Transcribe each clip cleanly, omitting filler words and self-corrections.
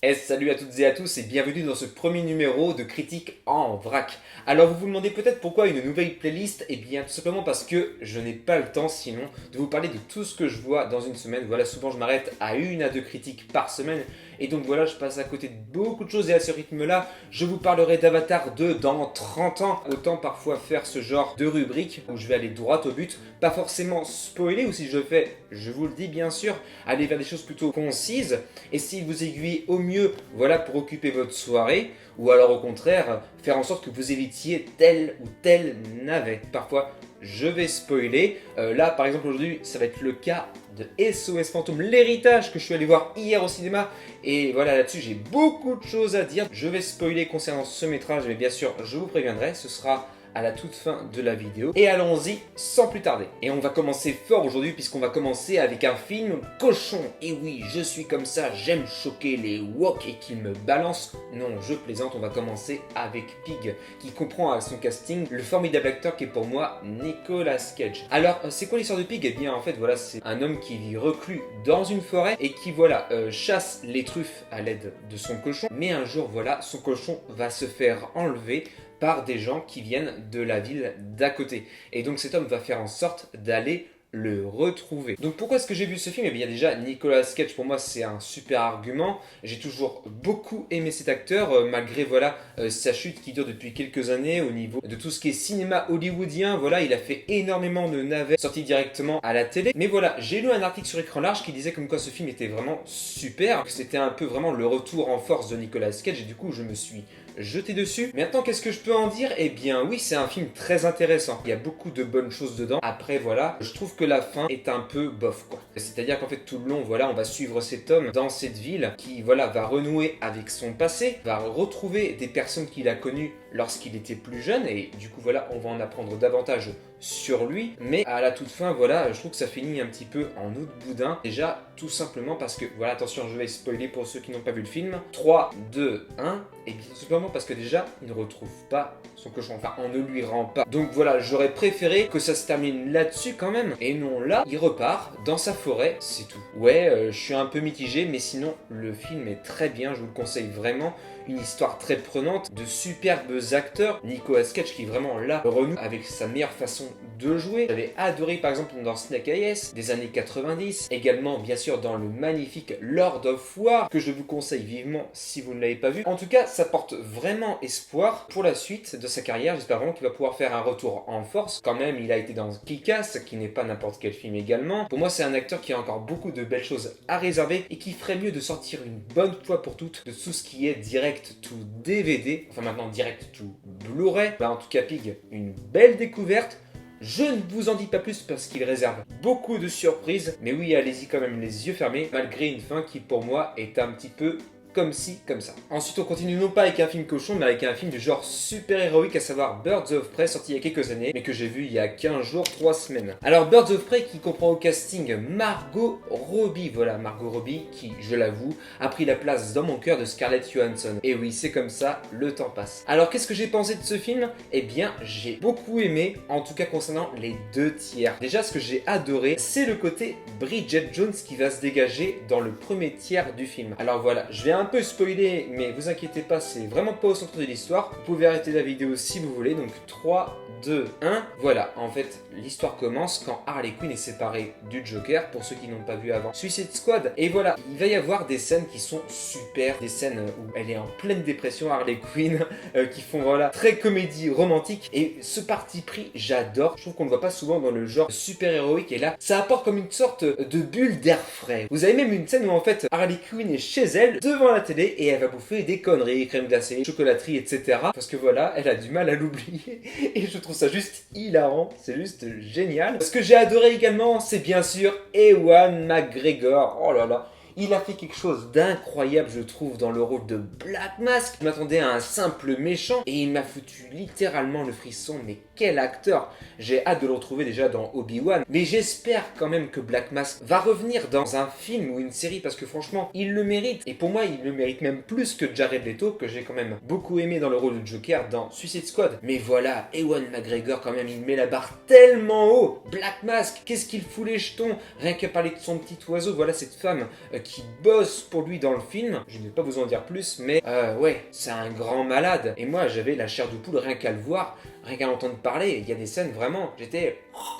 Et salut à toutes et à tous et bienvenue dans ce premier numéro de Critique en vrac. Alors vous vous demandez peut-être pourquoi une nouvelle playlist. Eh bien tout simplement parce que je n'ai pas le temps sinon de vous parler de tout ce que je vois dans une semaine. Voilà, souvent je m'arrête à 1 à 2 critiques par semaine. Et donc voilà, je passe à côté de beaucoup de choses et à ce rythme-là, je vous parlerai d'Avatar 2 dans 30 ans. Autant parfois faire ce genre de rubrique où je vais aller droit au but, pas forcément spoiler, ou si je le fais, je vous le dis bien sûr, aller vers des choses plutôt concises, et s'il vous aiguille au mieux, voilà, pour occuper votre soirée, ou alors au contraire, faire en sorte que vous évitiez tel ou tel navet. Parfois, je vais spoiler. Là, par exemple, aujourd'hui, ça va être le cas de SOS Fantôme, l'héritage que je suis allé voir hier au cinéma. Et voilà, là-dessus, j'ai beaucoup de choses à dire. Je vais spoiler concernant ce métrage, mais bien sûr, je vous préviendrai, ce sera à la toute fin de la vidéo. Et allons-y sans plus tarder. Et on va commencer fort aujourd'hui puisqu'on va commencer avec un film cochon. Et oui, je suis comme ça, j'aime choquer les woks et qu'ils me balancent. Non, je plaisante, on va commencer avec Pig, qui comprend à son casting le formidable acteur qui est pour moi Nicolas Cage. Alors, c'est quoi l'histoire de Pig? Eh bien, en fait, voilà, c'est un homme qui vit reclus dans une forêt et qui, voilà, chasse les truffes à l'aide de son cochon. Mais un jour, voilà, son cochon va se faire enlever par des gens qui viennent de la ville d'à côté. Et donc cet homme va faire en sorte d'aller le retrouver. Donc pourquoi est-ce que j'ai vu ce film? Eh bien déjà, Nicolas Cage pour moi c'est un super argument. J'ai toujours beaucoup aimé cet acteur, malgré voilà sa chute qui dure depuis quelques années au niveau de tout ce qui est cinéma hollywoodien. Voilà, il a fait énormément de navets sortis directement à la télé. Mais voilà, j'ai lu un article sur Écran Large qui disait comme quoi ce film était vraiment super, que c'était un peu vraiment le retour en force de Nicolas Cage et du coup je me suis jeté dessus. Mais attends, qu'est-ce que je peux en dire? Eh bien oui, c'est un film très intéressant. Il y a beaucoup de bonnes choses dedans. Après voilà, je trouve que la fin est un peu bof quoi. C'est-à-dire qu'en fait tout le long, voilà, on va suivre cet homme dans cette ville qui voilà va renouer avec son passé, va retrouver des personnes qu'il a connues lorsqu'il était plus jeune et du coup voilà, on va en apprendre davantage sur lui, mais à la toute fin, voilà, je trouve que ça finit un petit peu en eau de boudin. Déjà, tout simplement parce que, voilà, attention, je vais spoiler pour ceux qui n'ont pas vu le film. 3, 2, 1, et bien tout simplement parce que déjà, il ne retrouve pas son cochon, enfin, on ne lui rend pas. Donc voilà, j'aurais préféré que ça se termine là-dessus quand même, et non là, il repart dans sa forêt, c'est tout. Ouais, je suis un peu mitigé, mais sinon, le film est très bien, je vous le conseille vraiment. Une histoire très prenante, de superbes acteurs. Nicolas Cage qui vraiment là renoue avec sa meilleure façon de jouer. J'avais adoré par exemple dans Snake Eyes des années 90, également bien sûr dans le magnifique Lord of War que je vous conseille vivement si vous ne l'avez pas vu. En tout cas, ça porte vraiment espoir pour la suite de sa carrière. J'espère vraiment qu'il va pouvoir faire un retour en force. Quand même, il a été dans Kick-Ass, qui n'est pas n'importe quel film également. Pour moi, c'est un acteur qui a encore beaucoup de belles choses à réserver et qui ferait mieux de sortir une bonne fois pour toutes de tout ce qui est direct to DVD, enfin maintenant direct to Blu-ray. Bah, en tout cas Pig, une belle découverte. Je ne vous en dis pas plus parce qu'il réserve beaucoup de surprises, mais oui, allez-y quand même les yeux fermés, malgré une fin qui pour moi est un petit peu comme ci, comme ça. Ensuite, on continue non pas avec un film cochon, mais avec un film du genre super-héroïque, à savoir Birds of Prey, sorti il y a quelques années, mais que j'ai vu il y a 15 jours, 3 semaines. Alors, Birds of Prey qui comprend au casting Margot Robbie, voilà, Margot Robbie, qui, je l'avoue, a pris la place dans mon cœur de Scarlett Johansson. Et oui, c'est comme ça, le temps passe. Alors, qu'est-ce que j'ai pensé de ce film? Eh bien, j'ai beaucoup aimé, en tout cas concernant les 2 tiers. Déjà, ce que j'ai adoré, c'est le côté Bridget Jones qui va se dégager dans le premier tiers du film. Alors voilà, je vais un peu spoiler, mais vous inquiétez pas, c'est vraiment pas au centre de l'histoire. Vous pouvez arrêter la vidéo si vous voulez. Donc 3, 2, 1. Voilà, en fait, l'histoire commence quand Harley Quinn est séparée du Joker, pour ceux qui n'ont pas vu avant Suicide Squad. Et voilà, il va y avoir des scènes qui sont super, des scènes où elle est en pleine dépression, Harley Quinn, qui font voilà, très comédie romantique. Et ce parti pris, j'adore. Je trouve qu'on ne le voit pas souvent dans le genre super-héroïque. Et là, ça apporte comme une sorte de bulle d'air frais. Vous avez même une scène où en fait, Harley Quinn est chez elle, devant la télé, et elle va bouffer des conneries, crème glacée, chocolaterie, etc. Parce que voilà, elle a du mal à l'oublier. Et je trouve ça juste hilarant, c'est juste génial. Ce que j'ai adoré également, c'est bien sûr Ewan McGregor. Oh là là, il a fait quelque chose d'incroyable, je trouve, dans le rôle de Black Mask. Je m'attendais à un simple méchant et il m'a foutu littéralement le frisson. Mais quel acteur! J'ai hâte de le retrouver déjà dans Obi-Wan. Mais j'espère quand même que Black Mask va revenir dans un film ou une série parce que franchement, il le mérite. Et pour moi, il le mérite même plus que Jared Leto, que j'ai quand même beaucoup aimé dans le rôle de Joker dans Suicide Squad. Mais voilà, Ewan McGregor quand même, il met la barre tellement haut. Black Mask, qu'est-ce qu'il fout les jetons? Rien qu'à parler de son petit oiseau, voilà cette femme qui bosse pour lui dans le film. Je ne vais pas vous en dire plus, mais ouais, c'est un grand malade. Et moi, j'avais la chair de poule rien qu'à le voir, rien qu'à l'entendre parler. Il y a des scènes vraiment, j'étais...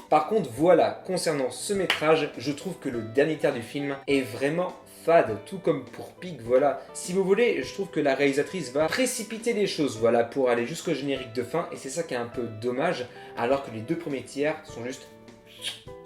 Par contre, voilà, concernant ce métrage, je trouve que le dernier tiers du film est vraiment fade, tout comme pour Pig, voilà. Si vous voulez, je trouve que la réalisatrice va précipiter les choses, voilà, pour aller jusqu'au générique de fin, et c'est ça qui est un peu dommage, alors que les 2 premiers tiers sont juste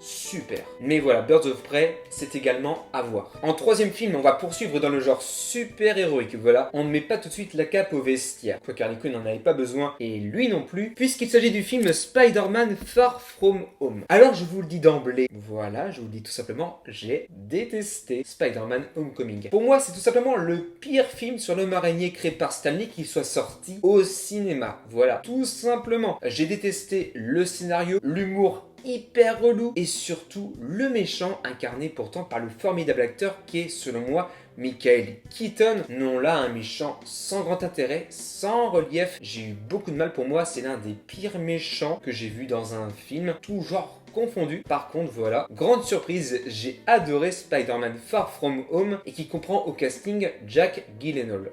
super. Mais voilà, Birds of Prey, c'est également à voir. En 3e film, on va poursuivre dans le genre super-héroïque, voilà. On ne met pas tout de suite la cape au vestiaire, quoique Harley Quinn n'en avait pas besoin, et lui non plus, puisqu'il s'agit du film Spider-Man Far From Home. Alors je vous le dis d'emblée, voilà, je vous le dis tout simplement, j'ai détesté Spider-Man Homecoming. Pour moi, c'est tout simplement le pire film sur l'homme araignée créé par Stan Lee qui soit sorti au cinéma. Voilà, tout simplement. J'ai détesté le scénario, l'humour hyper relou et surtout le méchant incarné pourtant par le formidable acteur qui est selon moi Michael Keaton. Non là un méchant sans grand intérêt, sans relief. J'ai eu beaucoup de mal, pour moi c'est l'un des pires méchants que j'ai vu dans un film, tout genre confondu. Par contre voilà, grande surprise, j'ai adoré Spider-Man Far From Home et qui comprend au casting Jack Gyllenhaal.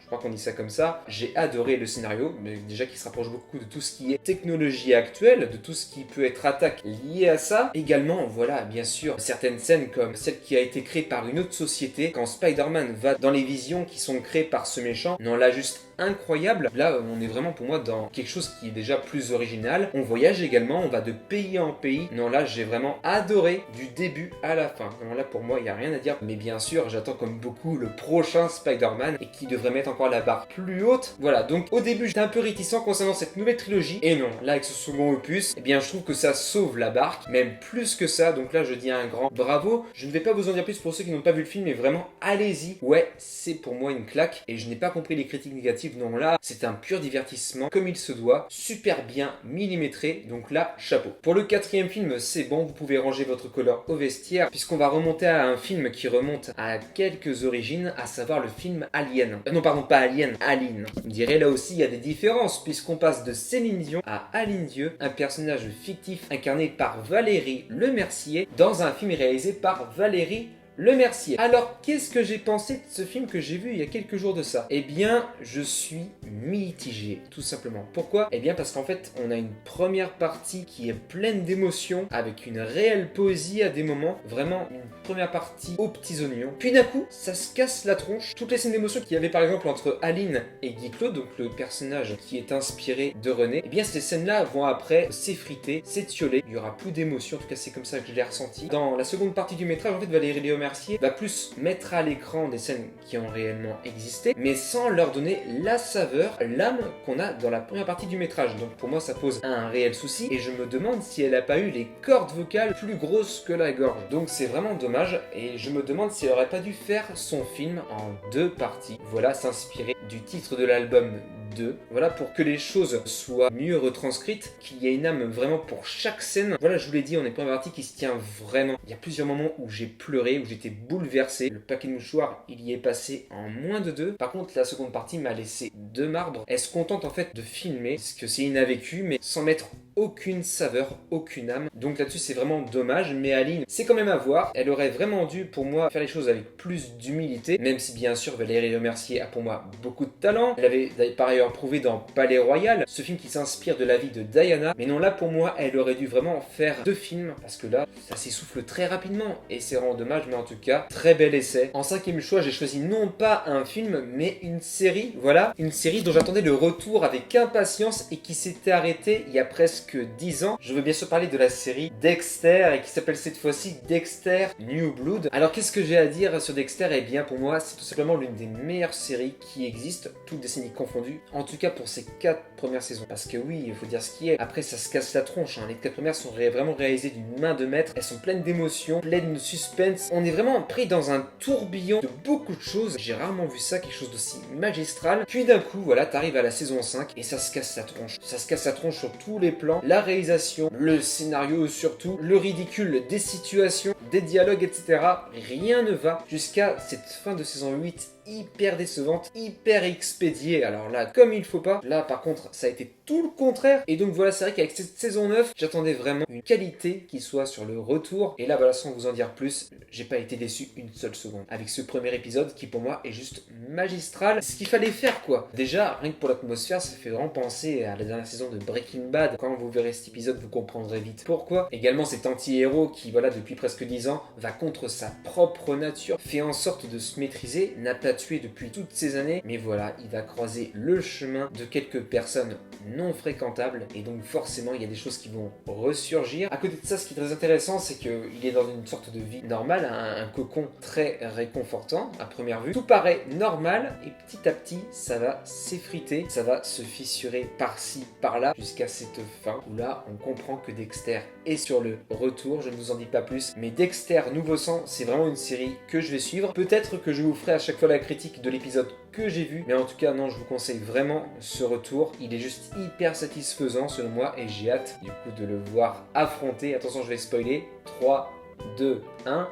Je crois qu'on dit ça comme ça. J'ai adoré le scénario, mais déjà qui se rapproche beaucoup de tout ce qui est technologie actuelle, de tout ce qui peut être attaque liée à ça. Également, voilà, bien sûr, certaines scènes comme celle qui a été créée par une autre société, quand Spider-Man va dans les visions qui sont créées par ce méchant. Non, là, juste incroyable. Là, on est vraiment pour moi dans quelque chose qui est déjà plus original. On voyage également, on va de pays en pays. Non, là, j'ai vraiment adoré du début à la fin. Non, là, pour moi, il n'y a rien à dire. Mais bien sûr, j'attends comme beaucoup le prochain Spider-Man et qui devrait mettre encore la barre plus haute. Voilà, donc au début, j'étais un peu réticent concernant cette nouvelle trilogie. Et non, là, avec ce second opus, eh bien, je trouve que ça sauve la barque, même plus que ça. Donc là, je dis un grand bravo. Je ne vais pas vous en dire plus pour ceux qui n'ont pas vu le film, mais vraiment, allez-y. Ouais, c'est pour moi une claque. Et je n'ai pas compris les critiques négatives. Non, là, c'est un pur divertissement, comme il se doit, super bien millimétré, donc là, chapeau. Pour le 4e film, c'est bon, vous pouvez ranger votre colère au vestiaire, puisqu'on va remonter à un film qui remonte à quelques origines, à savoir le film Alien. Non, pardon, pas Alien, Aline. Vous me direz, là aussi, il y a des différences, puisqu'on passe de Céline Dion à Aline Dieu, un personnage fictif incarné par Valérie Lemercier, dans un film réalisé par Valérie Lemercier. Alors, qu'est-ce que j'ai pensé de ce film que j'ai vu il y a quelques jours de ça? Eh bien, je suis mitigé, tout simplement. Pourquoi? Eh bien, parce qu'en fait, on a une première partie qui est pleine d'émotions, avec une réelle poésie à des moments, vraiment une première partie aux petits oignons. Puis d'un coup, ça se casse la tronche. Toutes les scènes d'émotion qu'il y avait par exemple entre Aline et Guy Claude, donc le personnage qui est inspiré de René, eh bien, ces scènes-là vont après s'effriter, s'étioler. Il n'y aura plus d'émotion, en tout cas, c'est comme ça que je l'ai ressenti. Dans la seconde partie du métrage, en fait, Valérie Lemercier va plus mettre à l'écran des scènes qui ont réellement existé, mais sans leur donner la saveur, l'âme qu'on a dans la première partie du métrage. Donc pour moi ça pose un réel souci et je me demande si elle n'a pas eu les cordes vocales plus grosses que la gorge. Donc c'est vraiment dommage et je me demande si elle aurait pas dû faire son film en 2 parties. Voilà, s'inspirer du titre de l'album 2. Voilà, pour que les choses soient mieux retranscrites, qu'il y ait une âme vraiment pour chaque scène. Voilà, je vous l'ai dit, on est une première partie qui se tient vraiment. Il y a plusieurs moments où j'ai pleuré, où j'étais bouleversé. Le paquet de mouchoirs, il y est passé en moins de 2. Par contre, la seconde partie m'a laissé de marbre. Elle se contente en fait de filmer, parce que c'est inavécu, mais sans mettre aucune saveur, aucune âme. Donc là-dessus, c'est vraiment dommage, mais Aline, c'est quand même à voir. Elle aurait vraiment dû, pour moi, faire les choses avec plus d'humilité, même si bien sûr, Valérie Lemercier a pour moi beaucoup de talent. Elle avait par ailleurs prouvé dans Palais Royal, ce film qui s'inspire de la vie de Diana. Mais non, là, pour moi, elle aurait dû vraiment faire 2 films, parce que là, ça s'essouffle très rapidement, et c'est vraiment dommage, mais en tout cas, très bel essai. En 5e choix, j'ai choisi non pas un film, mais une série. Voilà, une série dont j'attendais le retour avec impatience et qui s'était arrêtée il y a presque 10 ans. Je veux bien sûr parler de la série Dexter et qui s'appelle cette fois-ci Dexter New Blood. Alors qu'est-ce que j'ai à dire sur Dexter? Eh bien pour moi c'est tout simplement l'une des meilleures séries qui existent, toutes décennies confondues, en tout cas pour ces 4 premières saisons. Parce que oui, il faut dire ce qui est, après ça se casse la tronche, hein. Les 4 premières sont vraiment réalisées d'une main de maître, elles sont pleines d'émotions, pleines de suspense, on est vraiment pris dans un tourbillon de beaucoup de choses. J'ai rarement vu ça, quelque chose d'aussi magistral. Puis d'un coup, voilà, t'arrives à la saison 5 et ça se casse la tronche. Ça se casse la tronche sur tous les plans. La réalisation, le scénario surtout, le ridicule des situations, des dialogues, etc. Rien ne va jusqu'à cette fin de saison 8 hyper décevante, hyper expédiée, alors là, comme il faut pas. Là, par contre, ça a été tout le contraire. Et donc voilà, c'est vrai qu'avec cette saison 9, j'attendais vraiment une qualité qui soit sur le retour. Et là, voilà, sans vous en dire plus, j'ai pas été déçu une seule seconde. Avec ce premier épisode qui, pour moi, est juste magistral. C'est ce qu'il fallait faire, quoi. Déjà, rien que pour l'atmosphère, ça fait vraiment penser à la dernière saison de Breaking Bad. Quand vous verrez cet épisode, vous comprendrez vite pourquoi. Également, cet anti-héros qui, voilà, depuis presque 10 ans, va contre sa propre nature, fait en sorte de se maîtriser, n'a pas tué depuis toutes ces années, mais voilà, il va croiser le chemin de quelques personnes non fréquentables, et donc forcément, il y a des choses qui vont ressurgir. À côté de ça, ce qui est très intéressant, c'est qu'il est dans une sorte de vie normale, un cocon très réconfortant, à première vue. Tout paraît normal, et petit à petit, ça va s'effriter, ça va se fissurer par-ci, par-là, jusqu'à cette fin, où là, on comprend que Dexter est sur le retour. Je ne vous en dis pas plus, mais Dexter Nouveau Sang, c'est vraiment une série que je vais suivre. Peut-être que je vous ferai à chaque fois la critique de l'épisode que j'ai vu, mais en tout cas non, je vous conseille vraiment ce retour. Il est juste hyper satisfaisant selon moi, et j'ai hâte du coup de le voir affronter. Attention, je vais spoiler. 3, 2, 1,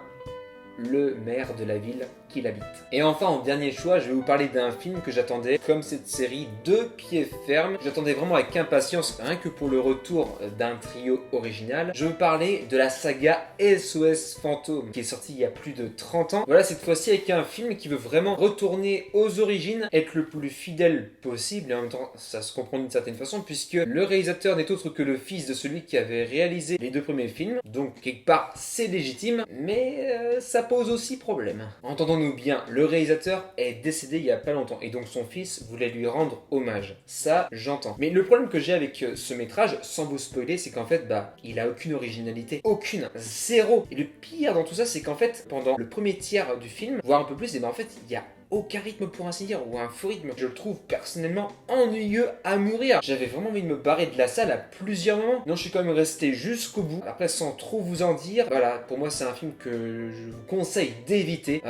le maire de la ville qu'il habite. Et enfin, en dernier choix, je vais vous parler d'un film que j'attendais comme cette série de pied ferme. J'attendais vraiment avec impatience, rien que pour le retour d'un trio original. Je veux parler de la saga SOS Fantôme, qui est sortie il y a plus de 30 ans. Voilà, cette fois-ci avec un film qui veut vraiment retourner aux origines, être le plus fidèle possible, et en même temps, ça se comprend d'une certaine façon, puisque le réalisateur n'est autre que le fils de celui qui avait réalisé les 2 premiers films. Donc, quelque part, c'est légitime, mais ça pose aussi problème. Entendons-nous bien, le réalisateur est décédé il y a pas longtemps, et donc son fils voulait lui rendre hommage. Ça, j'entends. Mais le problème que j'ai avec ce métrage, sans vous spoiler, c'est qu'en fait, il a aucune originalité. Aucune. Zéro. Et le pire dans tout ça, c'est qu'en fait, pendant le premier tiers du film, voire un peu plus, et en fait, il y a aucun rythme pour ainsi dire, ou un faux rythme. Je le trouve personnellement ennuyeux à mourir. J'avais vraiment envie de me barrer de la salle à plusieurs moments. Non, je suis quand même resté jusqu'au bout. Après, sans trop vous en dire, voilà, pour moi, c'est un film que je vous conseille d'éviter.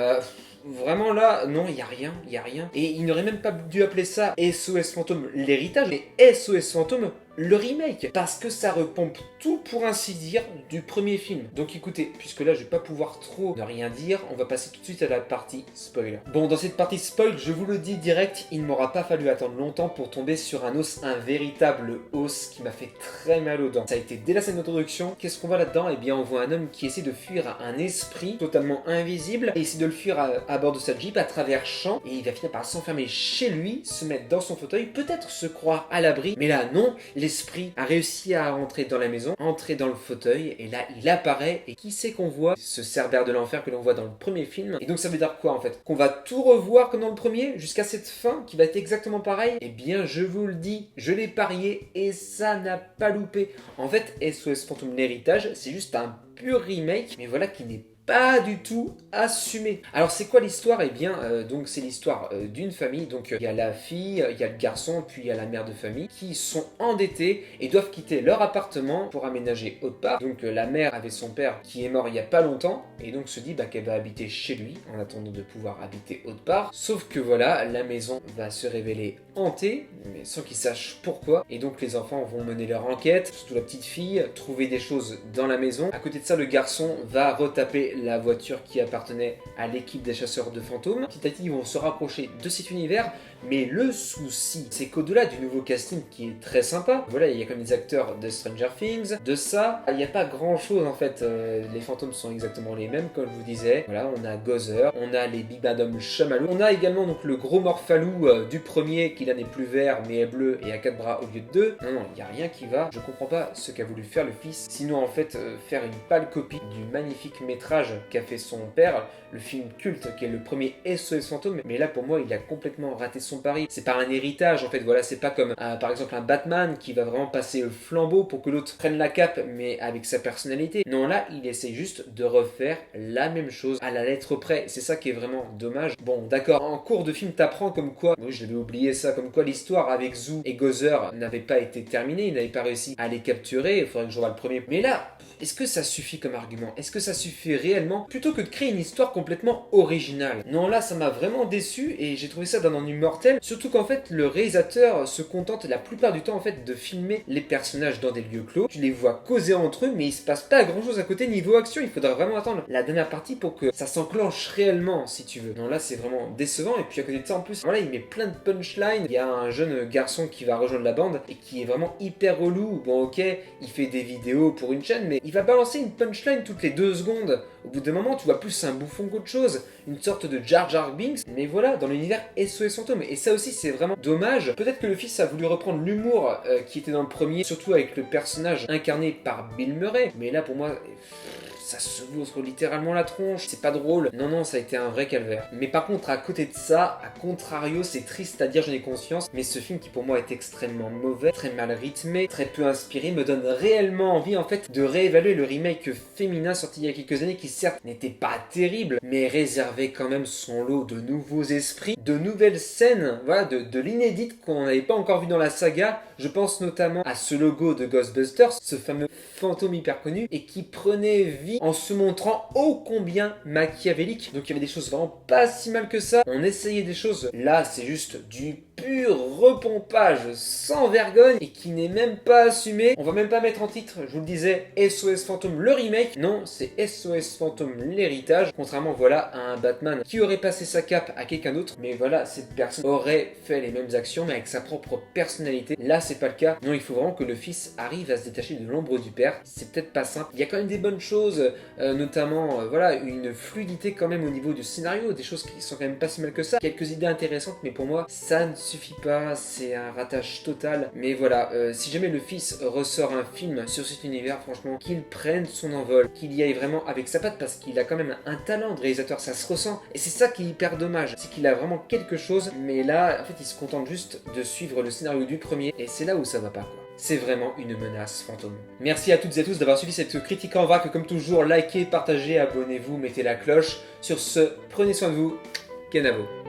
Vraiment là, non, il y a rien. Et il n'aurait même pas dû appeler ça SOS Fantôme l'héritage, mais SOS Fantôme le remake, parce que ça repompe tout pour ainsi dire du premier film. Donc écoutez, puisque là je vais pas pouvoir trop ne rien dire, on va passer tout de suite à la partie spoiler. Bon, dans cette partie spoil, je vous le dis direct, il ne m'aura pas fallu attendre longtemps pour tomber sur un os, un véritable os qui m'a fait très mal aux dents. Ça a été dès la scène d'introduction. Qu'est-ce qu'on voit là-dedans? Eh bien, on voit un homme qui essaie de fuir un esprit totalement invisible, et essaie de le fuir à bord de sa Jeep à travers champs, et il va finir par s'enfermer chez lui, se mettre dans son fauteuil, peut-être se croire à l'abri, mais là non, l'esprit a réussi à rentrer dans la maison, entrer dans le fauteuil, et là il apparaît, et qui c'est qu'on voit? Ce Cerbère de l'enfer que l'on voit dans le premier film. Et donc ça veut dire quoi en fait? Qu'on va tout revoir comme dans le premier, jusqu'à cette fin qui va être exactement pareil? Eh bien je vous le dis, je l'ai parié, et ça n'a pas loupé. En fait, SOS Fantôme l'héritage, c'est juste un pur remake, mais voilà, qui n'est pas du tout assumé. Alors c'est quoi l'histoire? Eh bien donc c'est l'histoire d'une famille. Donc il y a la fille, il y a le garçon, puis il y a la mère de famille qui sont endettés et doivent quitter leur appartement pour aménager autre part. Donc la mère avait son père qui est mort il y a pas longtemps et donc se dit qu'elle va habiter chez lui en attendant de pouvoir habiter autre part. Sauf que voilà, la maison va se révéler hantée, mais sans qu'ils sachent pourquoi. Et donc les enfants vont mener leur enquête, surtout la petite fille, trouver des choses dans la maison. À côté de ça, le garçon va retaper la voiture qui appartenait à l'équipe des chasseurs de fantômes. Petit à petit, ils vont se rapprocher de cet univers, mais le souci, c'est qu'au-delà du nouveau casting qui est très sympa, voilà, il y a comme des acteurs de Stranger Things, de ça, il n'y a pas grand-chose en fait. Les fantômes sont exactement les mêmes, comme je vous disais. Voilà, on a Gozer, on a les Bibadom Chamallow, on a également donc le gros Morphalou du premier qui là n'est plus vert mais est bleu et a 4 bras au lieu de 2. Non, il n'y a rien qui va. Je comprends pas ce qu'a voulu faire le fils, sinon en fait faire une pâle copie du magnifique métrage qu'a fait son père, le film culte qui est le premier SOS Fantôme, mais là pour moi il a complètement raté son pari. C'est pas un héritage en fait, voilà, c'est pas comme par exemple un Batman qui va vraiment passer le flambeau pour que l'autre prenne la cape mais avec sa personnalité. Non, là il essaie juste de refaire la même chose à la lettre près, c'est ça qui est vraiment dommage. Bon d'accord, en cours de film t'apprends comme quoi, oui j'avais oublié ça, comme quoi l'histoire avec Zou et Gozer n'avait pas été terminée, il n'avait pas réussi à les capturer, il faudrait que je revoie le premier. Mais là, est-ce que ça suffit comme argument? Est-ce que ça suffit réellement réellement, plutôt que de créer une histoire complètement originale. Non, là, ça m'a vraiment déçu et j'ai trouvé ça d'un ennui mortel, surtout qu'en fait, le réalisateur se contente la plupart du temps en fait de filmer les personnages dans des lieux clos. Tu les vois causer entre eux, mais il se passe pas grand chose à côté niveau action. Il faudra vraiment attendre la dernière partie pour que ça s'enclenche réellement, si tu veux. Non, là, c'est vraiment décevant. Et puis à côté de ça, en plus, voilà, il met plein de punchlines. Il y a un jeune garçon qui va rejoindre la bande et qui est vraiment hyper relou. Bon, ok, il fait des vidéos pour une chaîne, mais il va balancer une punchline toutes les 2 secondes. Au bout d'un moment, tu vois plus un bouffon qu'autre chose, une sorte de Jar Jar Binks, mais voilà, dans l'univers SOS Fantôme. Et ça aussi, c'est vraiment dommage. Peut-être que le fils a voulu reprendre l'humour qui était dans le premier, surtout avec le personnage incarné par Bill Murray. Mais là, pour moi, ça se vautre littéralement la tronche, c'est pas drôle. Non, non, ça a été un vrai calvaire. Mais par contre, à côté de ça, à contrario, c'est triste à dire, j'en ai conscience, mais ce film qui pour moi est extrêmement mauvais, très mal rythmé, très peu inspiré, me donne réellement envie en fait de réévaluer le remake féminin sorti il y a quelques années qui certes n'était pas terrible, mais réservait quand même son lot de nouveaux esprits, de nouvelles scènes, voilà, de l'inédite qu'on n'avait pas encore vu dans la saga. Je pense notamment à ce logo de Ghostbusters, ce fameux fantôme hyper connu, et qui prenait vie en se montrant ô combien machiavélique. Donc il y avait des choses vraiment pas si mal que ça. On essayait des choses. Là, c'est juste du pur repompage sans vergogne et qui n'est même pas assumé. On va même pas mettre en titre, je vous le disais, SOS Fantôme le remake. Non, c'est SOS Fantôme l'héritage. Contrairement, voilà, à un Batman qui aurait passé sa cape à quelqu'un d'autre. Mais voilà, cette personne aurait fait les mêmes actions mais avec sa propre personnalité. Là, c'est pas le cas. Non, il faut vraiment que le fils arrive à se détacher de l'ombre du père. C'est peut-être pas simple. Il y a quand même des bonnes choses, notamment, voilà, une fluidité quand même au niveau du scénario, des choses qui sont quand même pas si mal que ça. Quelques idées intéressantes, mais pour moi, ça ne suffit pas. C'est un ratage total. Mais voilà, si jamais le fils ressort un film sur cet univers, franchement, qu'il prenne son envol, qu'il y aille vraiment avec sa patte, parce qu'il a quand même un talent de réalisateur, ça se ressent. Et c'est ça qui est hyper dommage, c'est qu'il a vraiment quelque chose, mais là, en fait, il se contente juste de suivre le scénario du premier, et c'est là où ça va pas, quoi. C'est vraiment une menace fantôme. Merci à toutes et à tous d'avoir suivi cette critique en vrac. Comme toujours, likez, partagez, abonnez-vous, mettez la cloche. Sur ce, prenez soin de vous. Kenavo.